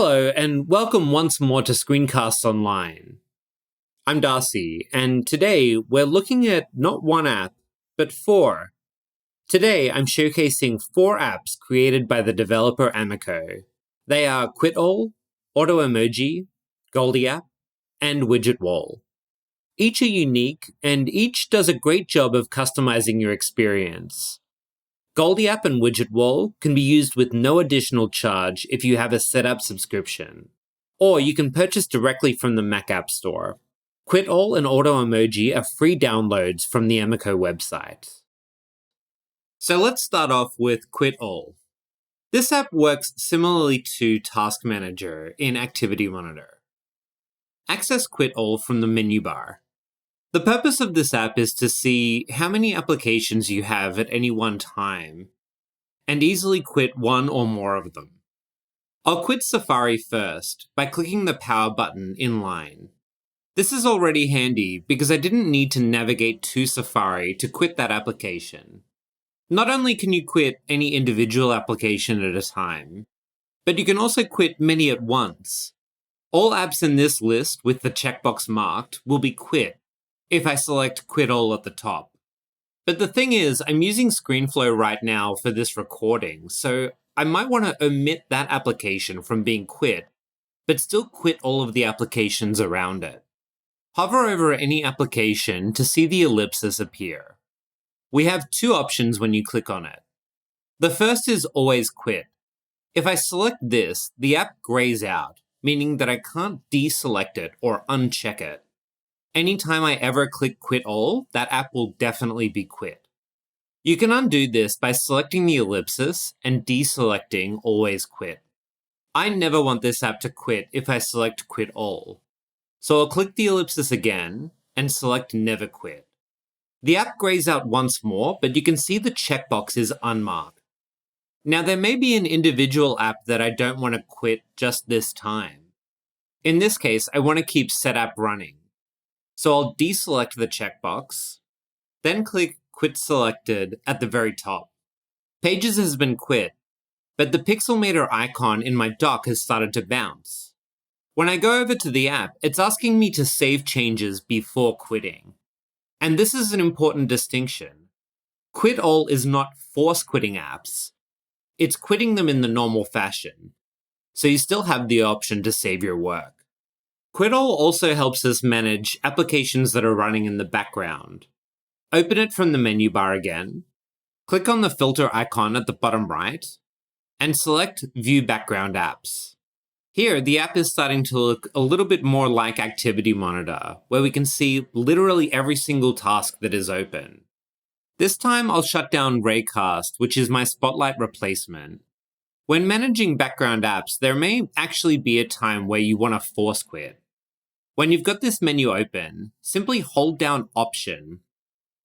Hello, and welcome once more to Screencasts Online. I'm Darcy, and today we're looking at not one app, but four. Today I'm showcasing four apps created by the developer Amico. They are Quit All, Auto Emoji, Goldie App, and Widget Wall. Each are unique, and each does a great job of customizing your experience. Goldie App and Widget Wall can be used with no additional charge if you have a setup subscription, or you can purchase directly from the Mac App Store. Quit All and Auto Emoji are free downloads from the Amico website. So let's start off with Quit All. This app works similarly to Task Manager in Activity Monitor. Access Quit All from the menu bar. The purpose of this app is to see how many applications you have at any one time, and easily quit one or more of them. I'll quit Safari first by clicking the power button in line. This is already handy because I didn't need to navigate to Safari to quit that application. Not only can you quit any individual application at a time, but you can also quit many at once. All apps in this list with the checkbox marked will be quit if I select Quit All at the top. But the thing is, I'm using ScreenFlow right now for this recording, so I might want to omit that application from being quit, but still quit all of the applications around it. Hover over any application to see the ellipsis appear. We have two options when you click on it. The first is Always Quit. If I select this, the app grays out, meaning that I can't deselect it or uncheck it. Anytime I ever click Quit All, that app will definitely be quit. You can undo this by selecting the ellipsis and deselecting Always Quit. I never want this app to quit if I select Quit All. So I'll click the ellipsis again and select Never Quit. The app grays out once more, but you can see the checkbox is unmarked. Now there may be an individual app that I don't want to quit just this time. In this case, I want to keep Setup running. So I'll deselect the checkbox, then click Quit Selected at the very top. Pages has been quit, but the Pixelmator icon in my dock has started to bounce. When I go over to the app, it's asking me to save changes before quitting. And this is an important distinction. Quit All is not force quitting apps. It's quitting them in the normal fashion. So you still have the option to save your work. Quit All also helps us manage applications that are running in the background. Open it from the menu bar again, click on the filter icon at the bottom right, and select View Background Apps. Here, the app is starting to look a little bit more like Activity Monitor, where we can see literally every single task that is open. This time, I'll shut down Raycast, which is my Spotlight replacement. When managing background apps, there may actually be a time where you want to force quit. When you've got this menu open, simply hold down Option,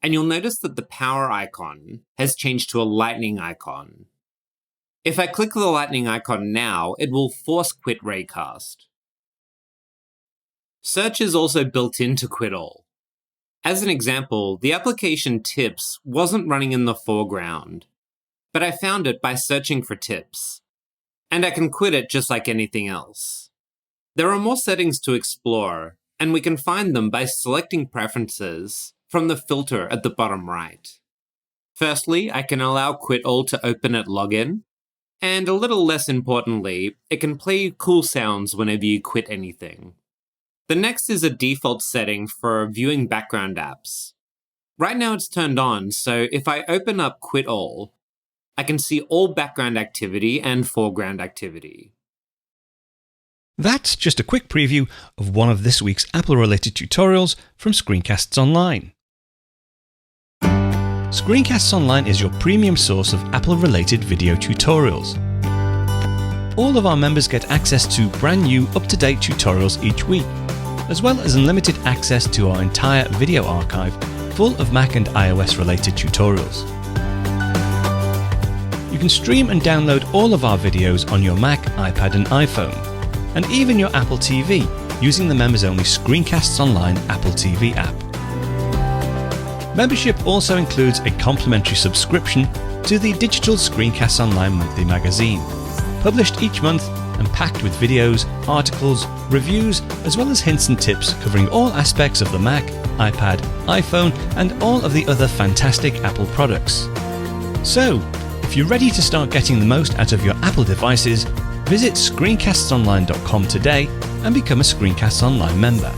and you'll notice that the power icon has changed to a lightning icon. If I click the lightning icon now, it will force quit Raycast. Search is also built into Quit All. As an example, the application Tips wasn't running in the foreground, but I found it by searching for tips. And I can quit it just like anything else. There are more settings to explore, and we can find them by selecting Preferences from the filter at the bottom right. Firstly, I can allow Quit All to open at login, and a little less importantly, it can play cool sounds whenever you quit anything. The next is a default setting for viewing background apps. Right now it's turned on, so if I open up Quit All, I can see all background activity and foreground activity. That's just a quick preview of one of this week's Apple-related tutorials from Screencasts Online. Screencasts Online is your premium source of Apple-related video tutorials. All of our members get access to brand new, up-to-date tutorials each week, as well as unlimited access to our entire video archive full of Mac and iOS-related tutorials. You can stream and download all of our videos on your Mac, iPad and iPhone, and even your Apple TV using the members-only Screencasts Online Apple TV app. Membership also includes a complimentary subscription to the digital Screencasts Online monthly magazine, published each month and packed with videos, articles, reviews, as well as hints and tips covering all aspects of the Mac, iPad, iPhone, and all of the other fantastic Apple products. So, if you're ready to start getting the most out of your Apple devices, visit screencastsonline.com today and become a Screencasts Online member.